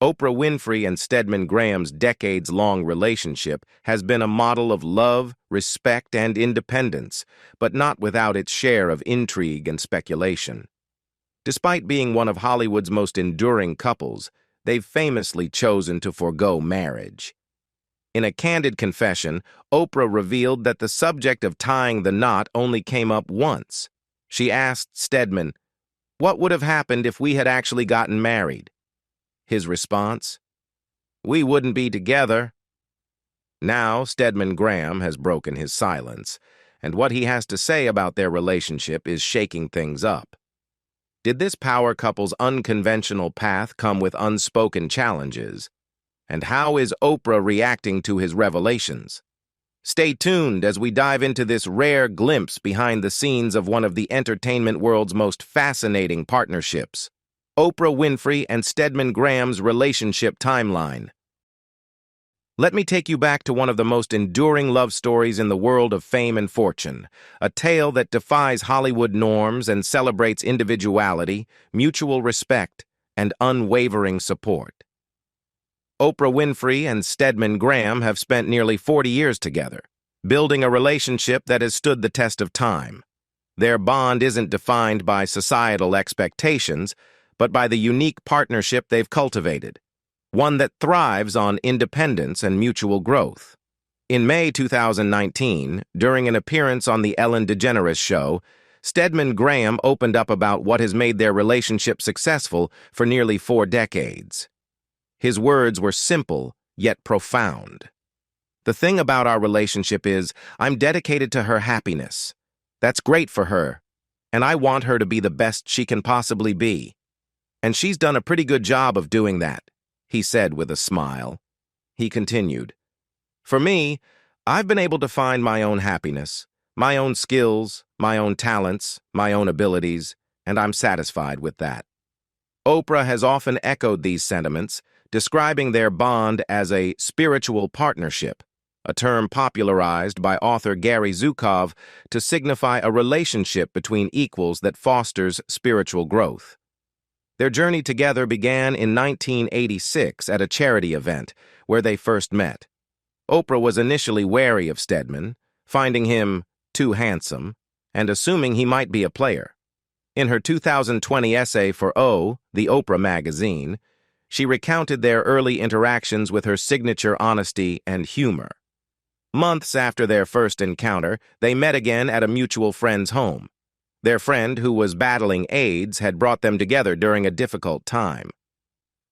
Oprah Winfrey and Stedman Graham's decades-long relationship has been a model of love, respect, and independence, but not without its share of intrigue and speculation. Despite being one of Hollywood's most enduring couples, they've famously chosen to forego marriage. In a candid confession, Oprah revealed that the subject of tying the knot only came up once. She asked Stedman, "What would have happened if we had actually gotten married?" His response, "We wouldn't be together." Now, Stedman Graham has broken his silence, and what he has to say about their relationship is shaking things up. Did this power couple's unconventional path come with unspoken challenges? And how is Oprah reacting to his revelations? Stay tuned as we dive into this rare glimpse behind the scenes of one of the entertainment world's most fascinating partnerships, Oprah Winfrey and Stedman Graham's relationship timeline. Let me take you back to one of the most enduring love stories in the world of fame and fortune, a tale that defies Hollywood norms and celebrates individuality, mutual respect, and unwavering support. Oprah Winfrey and Stedman Graham have spent nearly 40 years together, building a relationship that has stood the test of time. Their bond isn't defined by societal expectations, but by the unique partnership they've cultivated, one that thrives on independence and mutual growth. In May 2019, during an appearance on The Ellen DeGeneres Show, Stedman Graham opened up about what has made their relationship successful for nearly 4 decades. His words were simple, yet profound. "The thing about our relationship is, I'm dedicated to her happiness. That's great for her, and I want her to be the best she can possibly be. And she's done a pretty good job of doing that," he said with a smile. He continued, "For me, I've been able to find my own happiness, my own skills, my own talents, my own abilities, and I'm satisfied with that." Oprah has often echoed these sentiments, describing their bond as a spiritual partnership, a term popularized by author Gary Zukov to signify a relationship between equals that fosters spiritual growth. Their journey together began in 1986 at a charity event where they first met. Oprah was initially wary of Stedman, finding him too handsome and assuming he might be a player. In her 2020 essay for O, the Oprah magazine, she recounted their early interactions with her signature honesty and humor. Months after their first encounter, they met again at a mutual friend's home. Their friend, who was battling AIDS, had brought them together during a difficult time.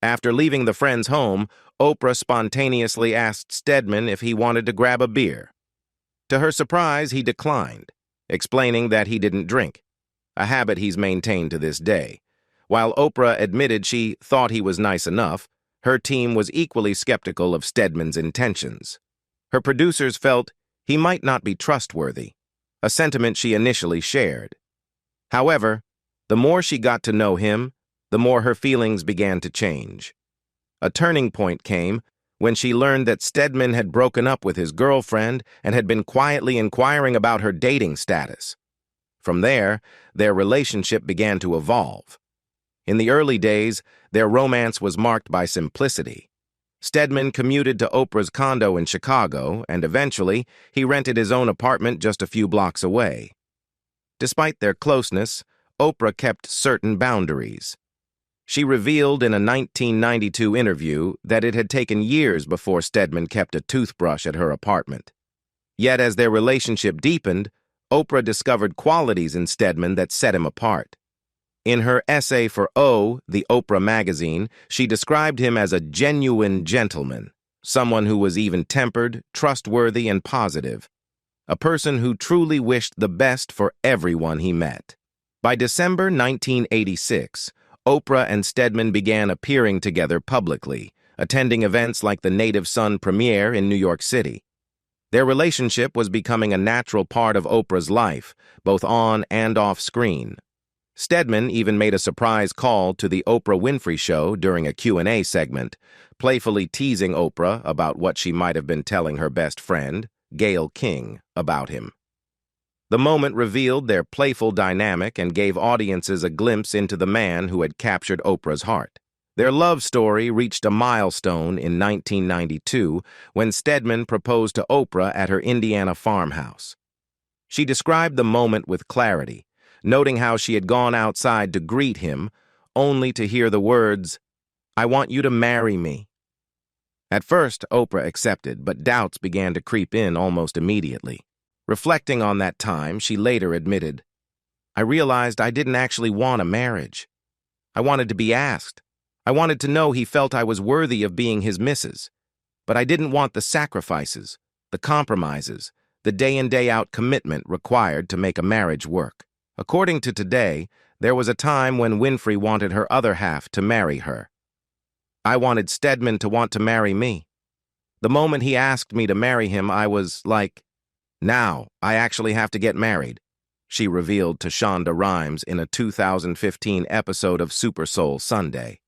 After leaving the friend's home, Oprah spontaneously asked Stedman if he wanted to grab a beer. To her surprise, he declined, explaining that he didn't drink, a habit he's maintained to this day. While Oprah admitted she thought he was nice enough, her team was equally skeptical of Stedman's intentions. Her producers felt he might not be trustworthy, a sentiment she initially shared. However, the more she got to know him, the more her feelings began to change. A turning point came when she learned that Stedman had broken up with his girlfriend and had been quietly inquiring about her dating status. From there, their relationship began to evolve. In the early days, their romance was marked by simplicity. Stedman commuted to Oprah's condo in Chicago, and eventually, he rented his own apartment just a few blocks away. Despite their closeness, Oprah kept certain boundaries. She revealed in a 1992 interview that it had taken years before Stedman kept a toothbrush at her apartment. Yet as their relationship deepened, Oprah discovered qualities in Stedman that set him apart. In her essay for O, the Oprah magazine, she described him as a genuine gentleman, someone who was even-tempered, trustworthy, and positive, a person who truly wished the best for everyone he met. By December 1986, Oprah and Stedman began appearing together publicly, attending events like the Native Son premiere in New York City. Their relationship was becoming a natural part of Oprah's life, both on and off screen. Stedman even made a surprise call to the Oprah Winfrey Show during a Q&A segment, playfully teasing Oprah about what she might have been telling her best friend, Gayle King, about him. The moment revealed their playful dynamic and gave audiences a glimpse into the man who had captured Oprah's heart. Their love story reached a milestone in 1992 when Stedman proposed to Oprah at her Indiana farmhouse. She described the moment with clarity, noting how she had gone outside to greet him, only to hear the words, "I want you to marry me." At first, Oprah accepted, but doubts began to creep in almost immediately. Reflecting on that time, she later admitted, "I realized I didn't actually want a marriage. I wanted to be asked. I wanted to know he felt I was worthy of being his missus. But I didn't want the sacrifices, the compromises, the day-in day-out commitment required to make a marriage work." According to Today, there was a time when Winfrey wanted her other half to marry her. "I wanted Stedman to want to marry me. The moment he asked me to marry him, I was like, now I actually have to get married," she revealed to Shonda Rhimes in a 2015 episode of Super Soul Sunday.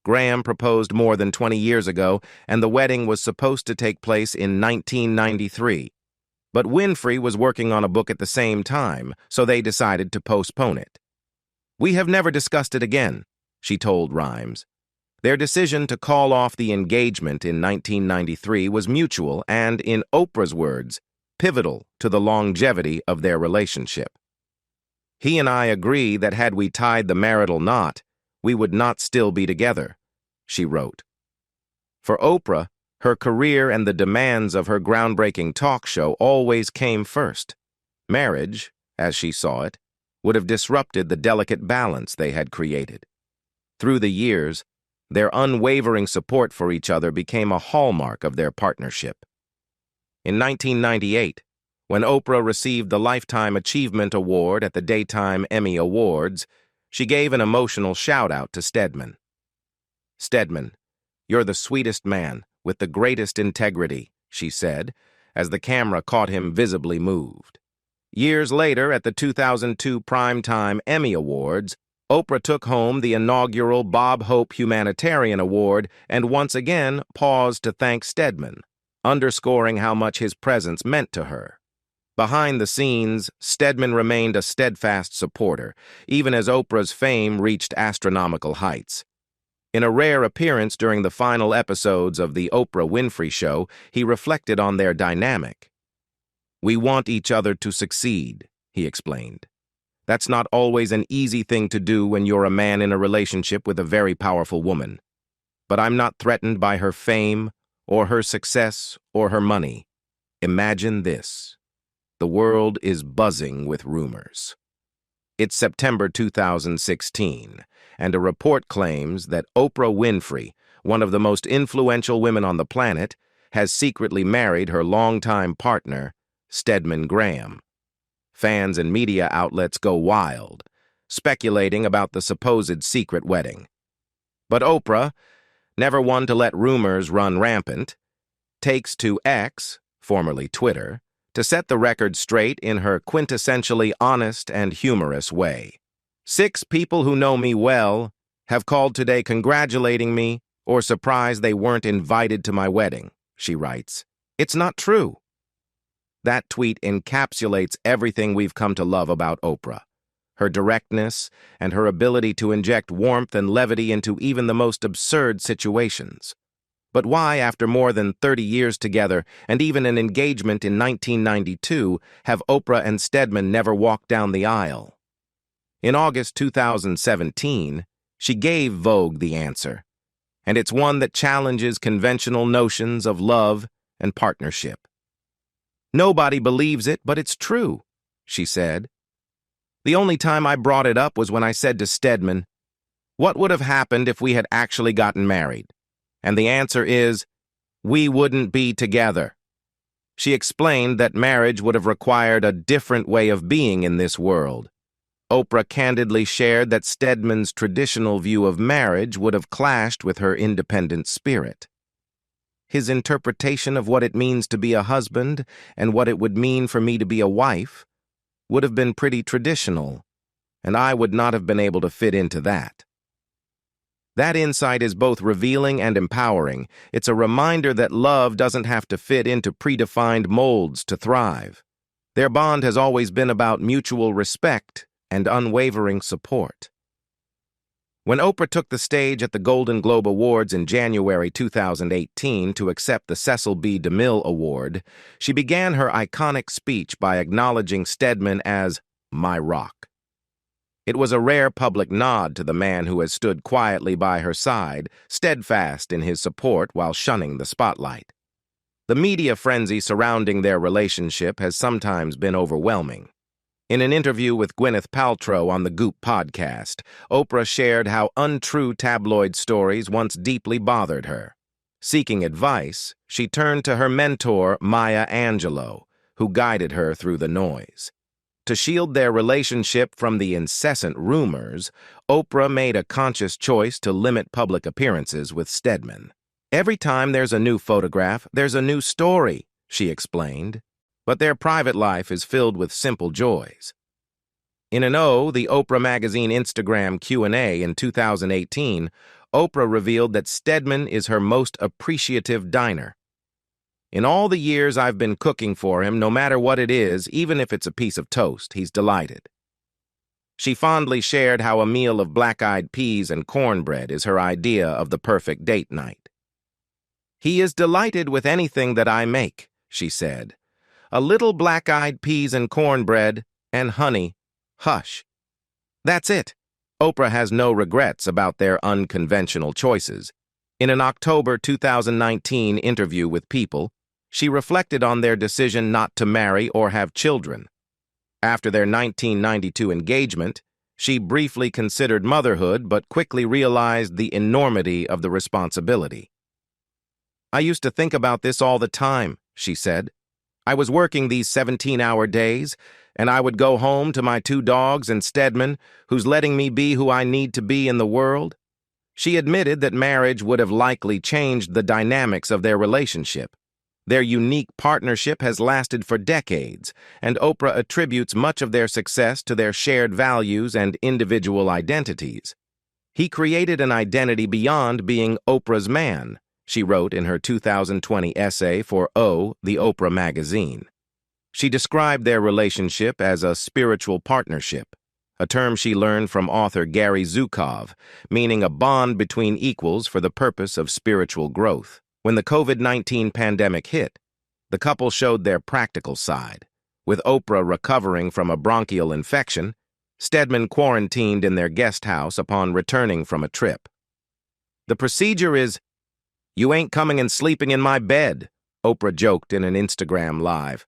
Graham proposed more than 20 years ago, and the wedding was supposed to take place in 1993. But Winfrey was working on a book at the same time, so they decided to postpone it. "We have never discussed it again," she told Rhimes. Their decision to call off the engagement in 1993 was mutual and, in Oprah's words, pivotal to the longevity of their relationship. "He and I agree that had we tied the marital knot, we would not still be together," she wrote. For Oprah, her career and the demands of her groundbreaking talk show always came first. Marriage, as she saw it, would have disrupted the delicate balance they had created. Through the years, their unwavering support for each other became a hallmark of their partnership. In 1998, when Oprah received the Lifetime Achievement Award at the Daytime Emmy Awards, she gave an emotional shout-out to Stedman. "Stedman, you're the sweetest man, with the greatest integrity," she said, as the camera caught him visibly moved. Years later, at the 2002 Primetime Emmy Awards, Oprah took home the inaugural Bob Hope Humanitarian Award and once again paused to thank Stedman, underscoring how much his presence meant to her. Behind the scenes, Stedman remained a steadfast supporter, even as Oprah's fame reached astronomical heights. In a rare appearance during the final episodes of The Oprah Winfrey Show, he reflected on their dynamic. "We want each other to succeed," he explained. "That's not always an easy thing to do when you're a man in a relationship with a very powerful woman. But I'm not threatened by her fame, or her success, or her money. Imagine this. The world is buzzing with rumors." It's September 2016, and a report claims that Oprah Winfrey, one of the most influential women on the planet, has secretly married her longtime partner, Stedman Graham. Fans and media outlets go wild, speculating about the supposed secret wedding. But Oprah, never one to let rumors run rampant, takes to X, formerly Twitter, to set the record straight in her quintessentially honest and humorous way. "6 people who know me well have called today congratulating me or surprised they weren't invited to my wedding," she writes. "It's not true." That tweet encapsulates everything we've come to love about Oprah: her directness and her ability to inject warmth and levity into even the most absurd situations. But why, after more than 30 years together and even an engagement in 1992, have Oprah and Stedman never walked down the aisle? In August 2017, she gave Vogue the answer, and it's one that challenges conventional notions of love and partnership. "Nobody believes it, but it's true," she said. "The only time I brought it up was when I said to Stedman, 'What would have happened if we had actually gotten married?' And the answer is, we wouldn't be together." She explained that marriage would have required a different way of being in this world. Oprah candidly shared that Stedman's traditional view of marriage would have clashed with her independent spirit. "His interpretation of what it means to be a husband and what it would mean for me to be a wife would have been pretty traditional, and I would not have been able to fit into that." That insight is both revealing and empowering. It's a reminder that love doesn't have to fit into predefined molds to thrive. Their bond has always been about mutual respect and unwavering support. When Oprah took the stage at the Golden Globe Awards in January 2018 to accept the Cecil B. DeMille Award, she began her iconic speech by acknowledging Stedman as "my rock." It was a rare public nod to the man who has stood quietly by her side, steadfast in his support while shunning the spotlight. The media frenzy surrounding their relationship has sometimes been overwhelming. In an interview with Gwyneth Paltrow on the Goop podcast, Oprah shared how untrue tabloid stories once deeply bothered her. Seeking advice, she turned to her mentor, Maya Angelou, who guided her through the noise. To shield their relationship from the incessant rumors, Oprah made a conscious choice to limit public appearances with Stedman. "Every time there's a new photograph, there's a new story," she explained. But their private life is filled with simple joys. In an the Oprah Magazine Instagram Q&A in 2018, Oprah revealed that Stedman is her most appreciative diner. "In all the years I've been cooking for him, no matter what it is, even if it's a piece of toast, he's delighted." She fondly shared how a meal of black-eyed peas and cornbread is her idea of the perfect date night. "He is delighted with anything that I make," she said. "A little black-eyed peas and cornbread, and honey, hush. That's it." Oprah has no regrets about their unconventional choices. In an October 2019 interview with People, she reflected on their decision not to marry or have children. After their 1992 engagement, she briefly considered motherhood but quickly realized the enormity of the responsibility. "I used to think about this all the time," she said. "I was working these 17-hour days, and I would go home to my 2 dogs and Stedman, who's letting me be who I need to be in the world." She admitted that marriage would have likely changed the dynamics of their relationship. Their unique partnership has lasted for decades, and Oprah attributes much of their success to their shared values and individual identities. "He created an identity beyond being Oprah's man," she wrote in her 2020 essay for the Oprah magazine. She described their relationship as a spiritual partnership, a term she learned from author Gary Zukov, meaning a bond between equals for the purpose of spiritual growth. When the COVID-19 pandemic hit, the couple showed their practical side. With Oprah recovering from a bronchial infection, Stedman quarantined in their guest house upon returning from a trip. "The procedure is, you ain't coming and sleeping in my bed," Oprah joked in an Instagram Live.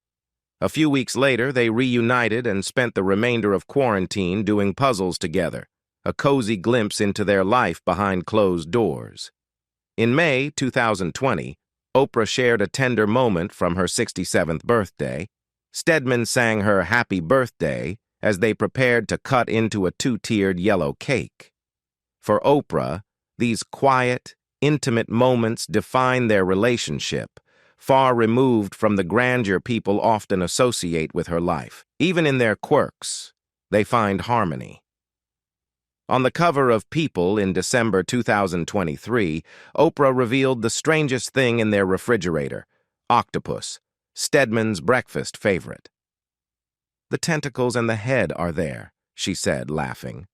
A few weeks later, they reunited and spent the remainder of quarantine doing puzzles together, a cozy glimpse into their life behind closed doors. In May 2020, Oprah shared a tender moment from her 67th birthday. Stedman sang her happy birthday as they prepared to cut into a 2-tiered yellow cake. For Oprah, these quiet, intimate moments define their relationship, far removed from the grandeur people often associate with her life. Even in their quirks, they find harmony. On the cover of People in December 2023, Oprah revealed the strangest thing in their refrigerator: octopus, Stedman's breakfast favorite. "The tentacles and the head are there," she said, laughing.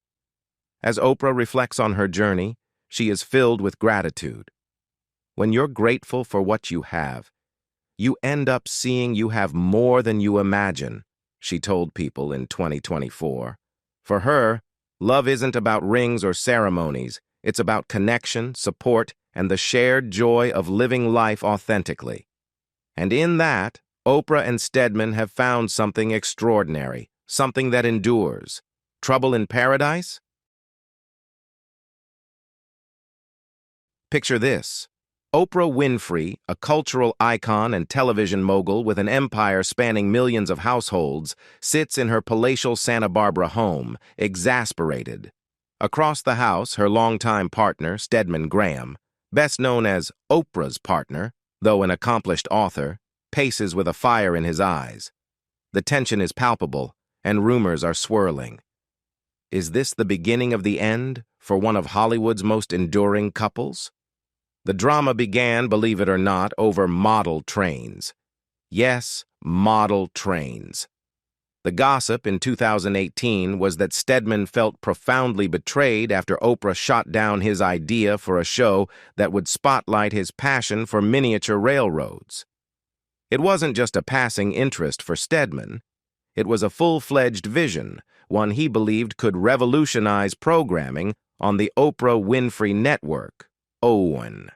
As Oprah reflects on her journey, she is filled with gratitude. When you're grateful for what you have, you end up seeing you have more than you imagine, she told People in 2024. For her, love isn't about rings or ceremonies. It's about connection, support, and the shared joy of living life authentically. And in that, Oprah and Stedman have found something extraordinary, something that endures. Trouble in paradise? Picture this. Oprah Winfrey, a cultural icon and television mogul with an empire spanning millions of households, sits in her palatial Santa Barbara home, exasperated. Across the house, her longtime partner, Stedman Graham, best known as Oprah's partner, though an accomplished author, paces with a fire in his eyes. The tension is palpable, and rumors are swirling. Is this the beginning of the end for one of Hollywood's most enduring couples? The drama began, believe it or not, over model trains. Yes, model trains. The gossip in 2018 was that Stedman felt profoundly betrayed after Oprah shot down his idea for a show that would spotlight his passion for miniature railroads. It wasn't just a passing interest for Stedman. It was a full-fledged vision, one he believed could revolutionize programming on the Oprah Winfrey Network, OWN.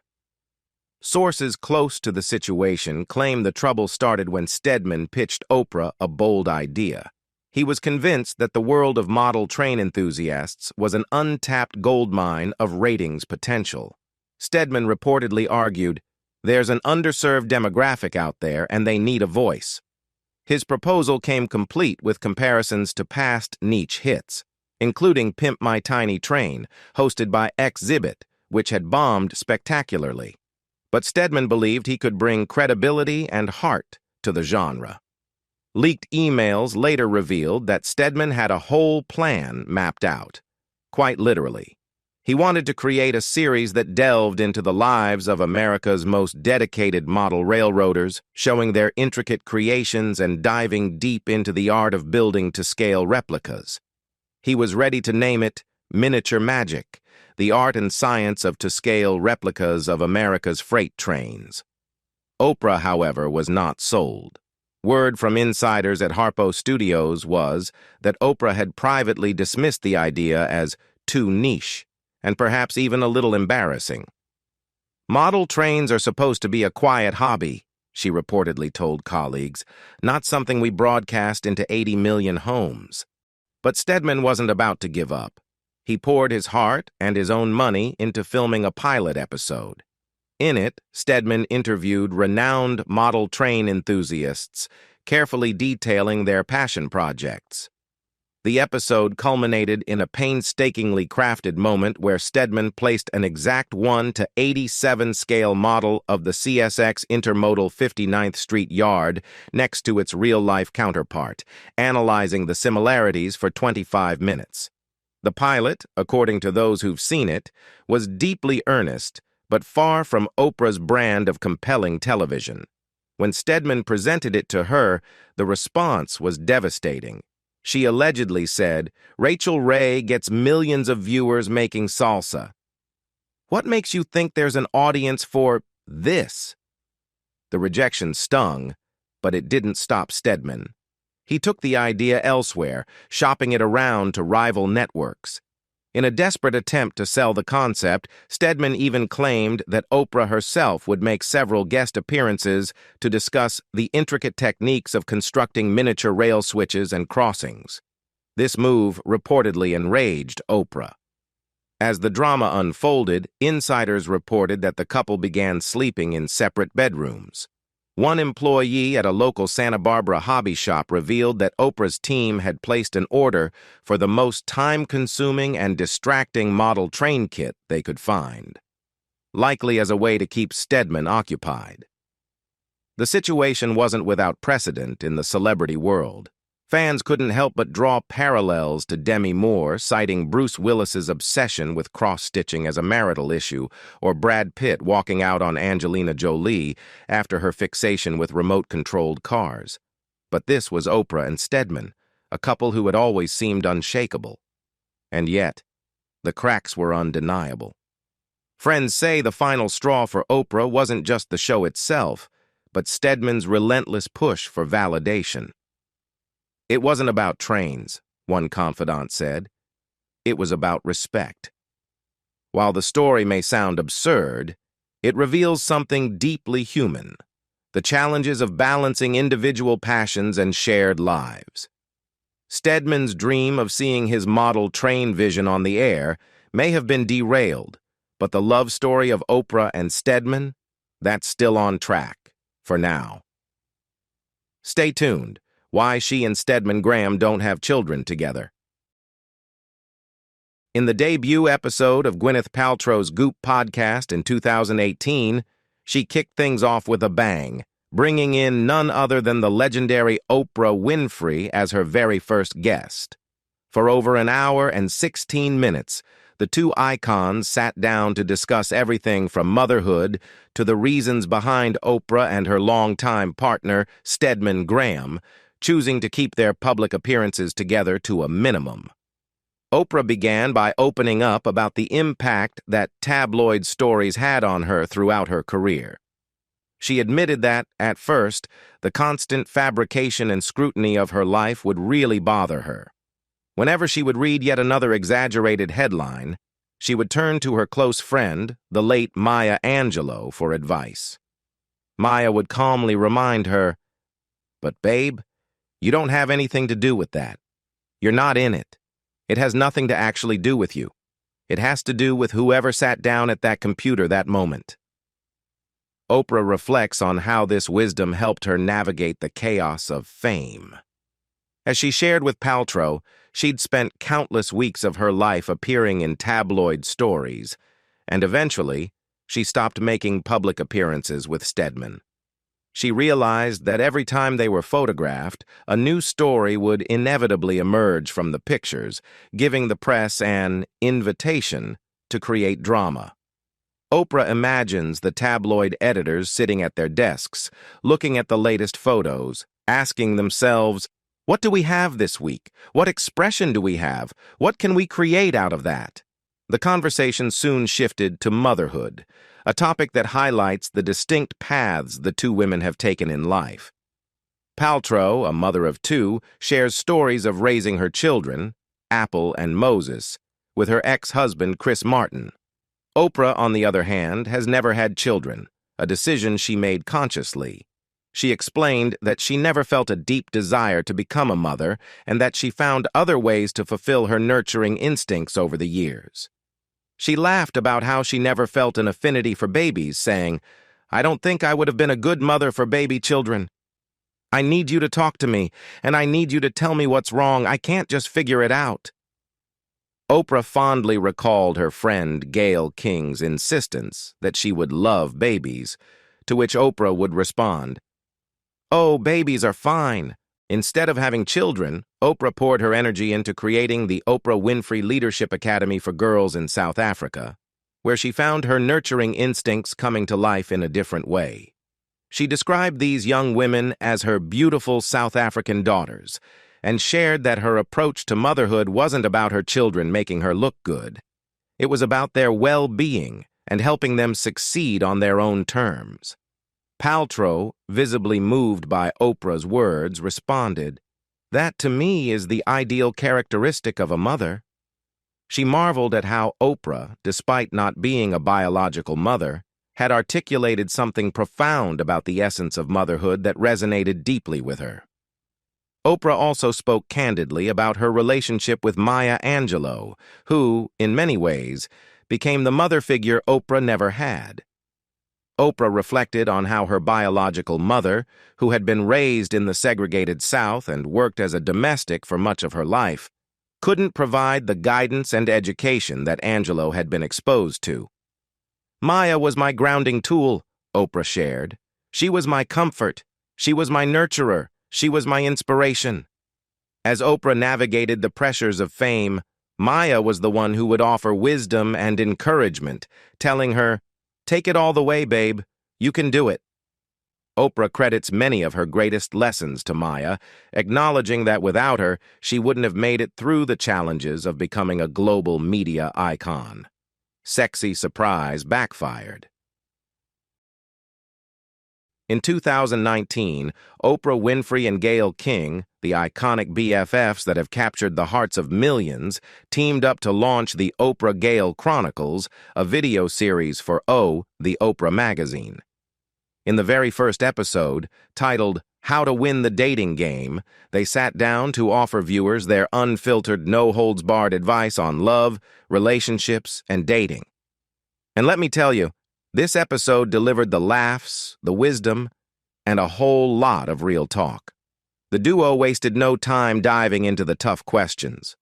Sources close to the situation claim the trouble started when Stedman pitched Oprah a bold idea. He was convinced that the world of model train enthusiasts was an untapped goldmine of ratings potential. Stedman reportedly argued, "There's an underserved demographic out there and they need a voice." His proposal came complete with comparisons to past niche hits, including Pimp My Tiny Train, hosted by Xzibit, which had bombed spectacularly. But Stedman believed he could bring credibility and heart to the genre. Leaked emails later revealed that Stedman had a whole plan mapped out. Quite literally. He wanted to create a series that delved into the lives of America's most dedicated model railroaders, showing their intricate creations and diving deep into the art of building to scale replicas. He was ready to name it Miniature Magic, the art and science of to-scale replicas of America's freight trains. Oprah, however, was not sold. Word from insiders at Harpo Studios was that Oprah had privately dismissed the idea as too niche, and perhaps even a little embarrassing. "Model trains are supposed to be a quiet hobby," she reportedly told colleagues, "not something we broadcast into 80 million homes." But Stedman wasn't about to give up. He poured his heart and his own money into filming a pilot episode. In it, Stedman interviewed renowned model train enthusiasts, carefully detailing their passion projects. The episode culminated in a painstakingly crafted moment where Stedman placed an exact 1:87 scale model of the CSX Intermodal 59th Street yard next to its real-life counterpart, analyzing the similarities for 25 minutes. The pilot, according to those who've seen it, was deeply earnest, but far from Oprah's brand of compelling television. When Stedman presented it to her, the response was devastating. She allegedly said, "Rachel Ray gets millions of viewers making salsa. What makes you think there's an audience for this?" The rejection stung, but it didn't stop Stedman. He took the idea elsewhere, shopping it around to rival networks. In a desperate attempt to sell the concept, Stedman even claimed that Oprah herself would make several guest appearances to discuss the intricate techniques of constructing miniature rail switches and crossings. This move reportedly enraged Oprah. As the drama unfolded, insiders reported that the couple began sleeping in separate bedrooms. One employee at a local Santa Barbara hobby shop revealed that Oprah's team had placed an order for the most time-consuming and distracting model train kit they could find, likely as a way to keep Stedman occupied. The situation wasn't without precedent in the celebrity world. Fans couldn't help but draw parallels to Demi Moore, citing Bruce Willis's obsession with cross-stitching as a marital issue, or Brad Pitt walking out on Angelina Jolie after her fixation with remote-controlled cars. But this was Oprah and Stedman, a couple who had always seemed unshakable. And yet, the cracks were undeniable. Friends say the final straw for Oprah wasn't just the show itself, but Stedman's relentless push for validation. "It wasn't about trains," one confidant said. "It was about respect." While the story may sound absurd, it reveals something deeply human: the challenges of balancing individual passions and shared lives. Stedman's dream of seeing his model train vision on the air may have been derailed, but the love story of Oprah and Stedman, that's still on track, for now. Stay tuned. Why she and Stedman Graham don't have children together. In the debut episode of Gwyneth Paltrow's Goop podcast in 2018, she kicked things off with a bang, bringing in none other than the legendary Oprah Winfrey as her very first guest. For over an hour and 16 minutes, the two icons sat down to discuss everything from motherhood to the reasons behind Oprah and her longtime partner, Stedman Graham, choosing to keep their public appearances together to a minimum. Oprah began by opening up about the impact that tabloid stories had on her throughout her career. She admitted that, at first, the constant fabrication and scrutiny of her life would really bother her. Whenever she would read yet another exaggerated headline, she would turn to her close friend, the late Maya Angelou, for advice. Maya would calmly remind her, "But babe, you don't have anything to do with that. You're not in it. It has nothing to actually do with you. It has to do with whoever sat down at that computer that moment." Oprah reflects on how this wisdom helped her navigate the chaos of fame. As she shared with Paltrow, she'd spent countless weeks of her life appearing in tabloid stories, and eventually, she stopped making public appearances with Stedman. She realized that every time they were photographed, a new story would inevitably emerge from the pictures, giving the press an invitation to create drama. Oprah imagines the tabloid editors sitting at their desks, looking at the latest photos, asking themselves, "What do we have this week? What expression do we have? What can we create out of that?" The conversation soon shifted to motherhood, a topic that highlights the distinct paths the two women have taken in life. Paltrow, a mother of two, shares stories of raising her children, Apple and Moses, with her ex-husband Chris Martin. Oprah, on the other hand, has never had children, a decision she made consciously. She explained that she never felt a deep desire to become a mother and that she found other ways to fulfill her nurturing instincts over the years. She laughed about how she never felt an affinity for babies, saying, "I don't think I would have been a good mother for baby children. I need you to talk to me, and I need you to tell me what's wrong. I can't just figure it out." Oprah fondly recalled her friend Gayle King's insistence that she would love babies, to which Oprah would respond, "Oh, babies are fine." Instead of having children, Oprah poured her energy into creating the Oprah Winfrey Leadership Academy for Girls in South Africa, where she found her nurturing instincts coming to life in a different way. She described these young women as her beautiful South African daughters, and shared that her approach to motherhood wasn't about her children making her look good. It was about their well-being and helping them succeed on their own terms. Paltrow, visibly moved by Oprah's words, responded, "That to me is the ideal characteristic of a mother." She marveled at how Oprah, despite not being a biological mother, had articulated something profound about the essence of motherhood that resonated deeply with her. Oprah also spoke candidly about her relationship with Maya Angelou, who, in many ways, became the mother figure Oprah never had. Oprah reflected on how her biological mother, who had been raised in the segregated South and worked as a domestic for much of her life, couldn't provide the guidance and education that Angelou had been exposed to. "Maya was my grounding tool," Oprah shared. "She was my comfort. She was my nurturer. She was my inspiration." As Oprah navigated the pressures of fame, Maya was the one who would offer wisdom and encouragement, telling her, "Take it all the way, babe. You can do it." Oprah credits many of her greatest lessons to Maya, acknowledging that without her, she wouldn't have made it through the challenges of becoming a global media icon. Sexy surprise backfired. In 2019, Oprah Winfrey and Gayle King, the iconic BFFs that have captured the hearts of millions, teamed up to launch the Oprah Gayle Chronicles, a video series for the Oprah magazine. In the very first episode, titled "How to Win the Dating Game," they sat down to offer viewers their unfiltered, no-holds-barred advice on love, relationships, and dating. And let me tell you, this episode delivered the laughs, the wisdom, and a whole lot of real talk. The duo wasted no time diving into the tough questions.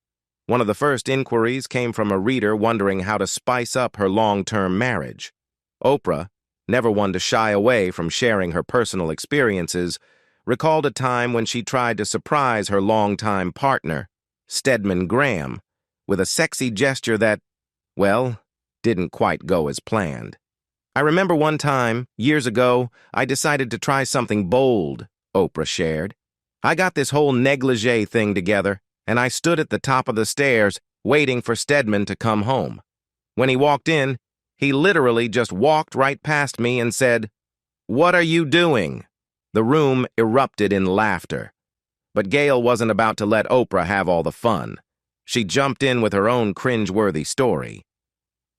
One of the first inquiries came from a reader wondering how to spice up her long-term marriage. Oprah, never one to shy away from sharing her personal experiences, recalled a time when she tried to surprise her longtime partner, Stedman Graham, with a sexy gesture that, well, didn't quite go as planned. "I remember one time, years ago, I decided to try something bold," Oprah shared. I got this whole negligee thing together, and I stood at the top of the stairs waiting for Stedman to come home. When he walked in, he literally just walked right past me and said, "What are you doing?" The room erupted in laughter. But Gail wasn't about to let Oprah have all the fun. She jumped in with her own cringe-worthy story.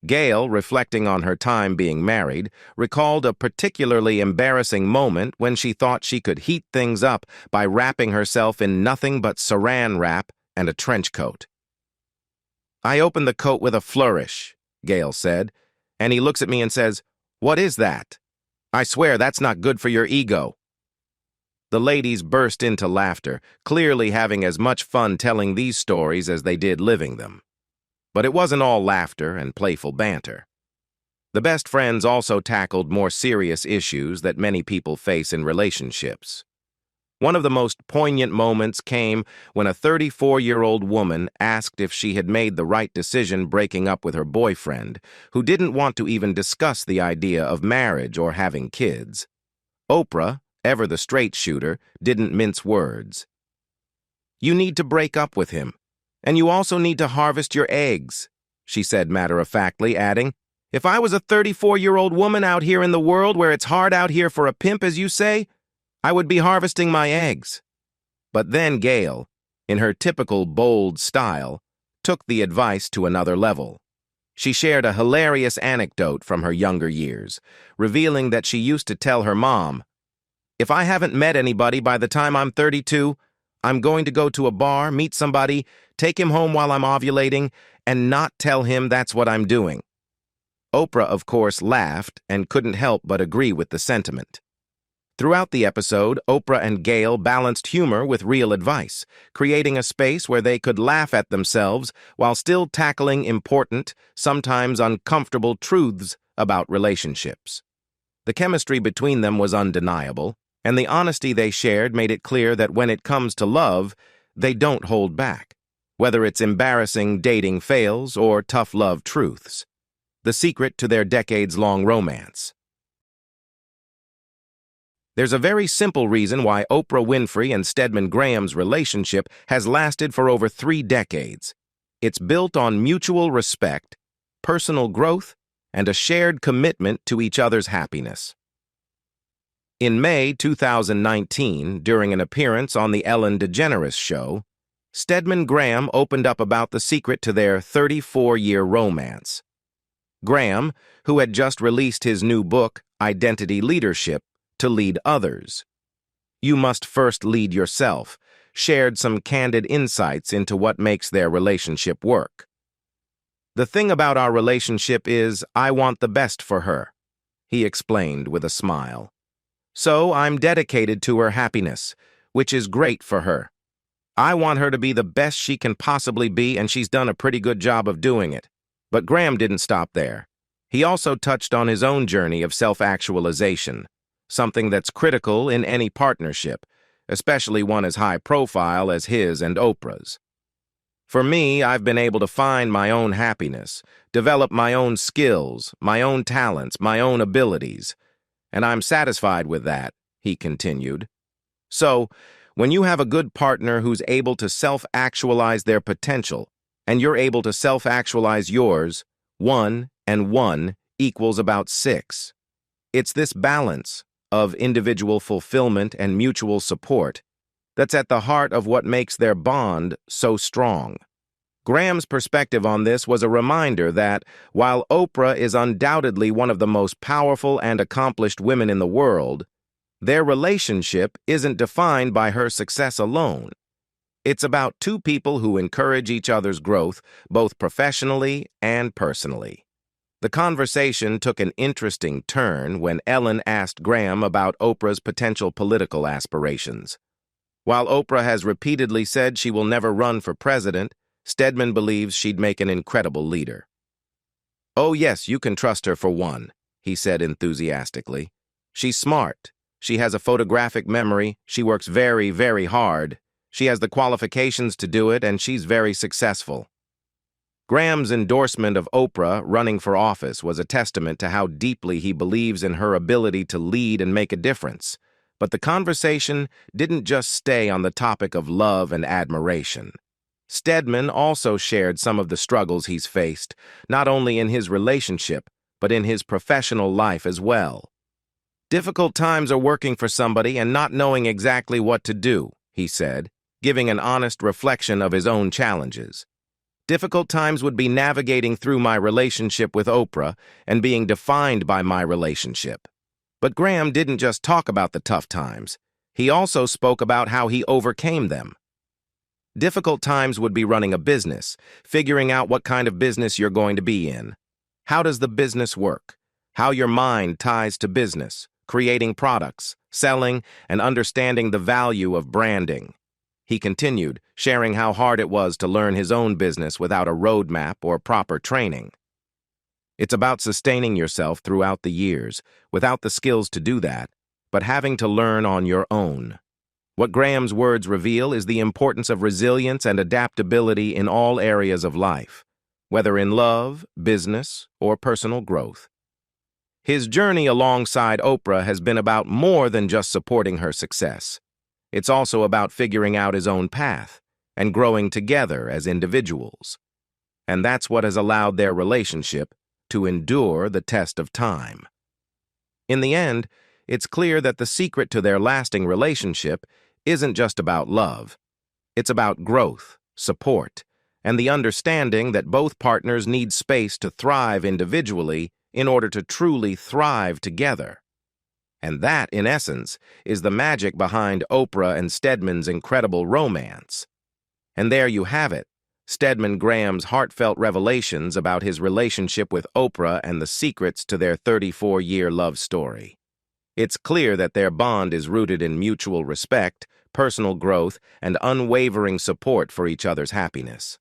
Gail, reflecting on her time being married, recalled a particularly embarrassing moment when she thought she could heat things up by wrapping herself in nothing but saran wrap and a trench coat. "I opened the coat with a flourish," Gail said, and he looks at me and says, "What is that? I swear that's not good for your ego." The ladies burst into laughter, clearly having as much fun telling these stories as they did living them. But it wasn't all laughter and playful banter. The best friends also tackled more serious issues that many people face in relationships. One of the most poignant moments came when a 34-year-old woman asked if she had made the right decision breaking up with her boyfriend, who didn't want to even discuss the idea of marriage or having kids. Oprah, ever the straight shooter, didn't mince words. "You need to break up with him. And you also need to harvest your eggs," she said matter-of-factly, adding, "If I was a 34-year-old woman out here in the world where it's hard out here for a pimp, as you say, I would be harvesting my eggs." But then Gail, in her typical bold style, took the advice to another level. She shared a hilarious anecdote from her younger years, revealing that she used to tell her mom, "If I haven't met anybody by the time I'm 32, I'm going to go to a bar, meet somebody, take him home while I'm ovulating, and not tell him that's what I'm doing." Oprah, of course, laughed and couldn't help but agree with the sentiment. Throughout the episode, Oprah and Gail balanced humor with real advice, creating a space where they could laugh at themselves while still tackling important, sometimes uncomfortable truths about relationships. The chemistry between them was undeniable, and the honesty they shared made it clear that when it comes to love, they don't hold back, whether it's embarrassing dating fails or tough love truths. The secret to their decades-long romance. There's a very simple reason why Oprah Winfrey and Stedman Graham's relationship has lasted for over 3 decades. It's built on mutual respect, personal growth, and a shared commitment to each other's happiness. In May 2019, during an appearance on The Ellen DeGeneres Show, Stedman Graham opened up about the secret to their 34-year romance. Graham, who had just released his new book, Identity Leadership, to lead others. "You must first lead yourself," shared some candid insights into what makes their relationship work. "The thing about our relationship is I want the best for her," he explained with a smile. "So I'm dedicated to her happiness, which is great for her. I want her to be the best she can possibly be, and she's done a pretty good job of doing it." But Graham didn't stop there. He also touched on his own journey of self-actualization, something that's critical in any partnership, especially one as high-profile as his and Oprah's. "For me, I've been able to find my own happiness, develop my own skills, my own talents, my own abilities. And I'm satisfied with that," he continued. "So, when you have a good partner who's able to self-actualize their potential, and you're able to self-actualize yours, 1 and 1 equals about 6. It's this balance of individual fulfillment and mutual support that's at the heart of what makes their bond so strong." Graham's perspective on this was a reminder that, while Oprah is undoubtedly one of the most powerful and accomplished women in the world, their relationship isn't defined by her success alone. It's about two people who encourage each other's growth, both professionally and personally. The conversation took an interesting turn when Ellen asked Graham about Oprah's potential political aspirations. While Oprah has repeatedly said she will never run for president, Stedman believes she'd make an incredible leader. "Oh yes, you can trust her for one," he said enthusiastically. "She's smart. She has a photographic memory. She works very, very hard. She has the qualifications to do it, and she's very successful." Graham's endorsement of Oprah running for office was a testament to how deeply he believes in her ability to lead and make a difference. But the conversation didn't just stay on the topic of love and admiration. Stedman also shared some of the struggles he's faced, not only in his relationship, but in his professional life as well. Difficult times are working for somebody and not knowing exactly what to do, he said, giving an honest reflection of his own challenges. Difficult times would be navigating through my relationship with Oprah and being defined by my relationship. But Graham didn't just talk about the tough times. He also spoke about how he overcame them. Difficult times would be running a business, figuring out what kind of business you're going to be in. How does the business work? How your mind ties to business, creating products, selling, and understanding the value of branding. He continued, sharing how hard it was to learn his own business without a roadmap or proper training. It's about sustaining yourself throughout the years, without the skills to do that, but having to learn on your own. What Graham's words reveal is the importance of resilience and adaptability in all areas of life, whether in love, business, or personal growth. His journey alongside Oprah has been about more than just supporting her success. It's also about figuring out his own path and growing together as individuals. And that's what has allowed their relationship to endure the test of time. In the end, it's clear that the secret to their lasting relationship isn't just about love. It's about growth, support, and the understanding that both partners need space to thrive individually in order to truly thrive together. And that, in essence, is the magic behind Oprah and Stedman's incredible romance. And there you have it, Stedman Graham's heartfelt revelations about his relationship with Oprah and the secrets to their 34-year love story. It's clear that their bond is rooted in mutual respect, personal growth, and unwavering support for each other's happiness.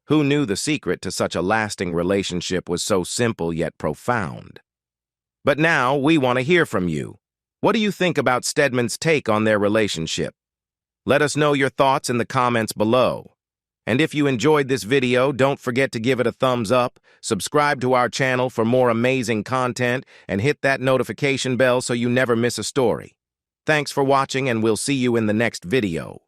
Who knew the secret to such a lasting relationship was so simple yet profound? But now we want to hear from you. What do you think about Stedman's take on their relationship? Let us know your thoughts in the comments below. And if you enjoyed this video, don't forget to give it a thumbs up, subscribe to our channel for more amazing content, and hit that notification bell so you never miss a story. Thanks for watching, and we'll see you in the next video.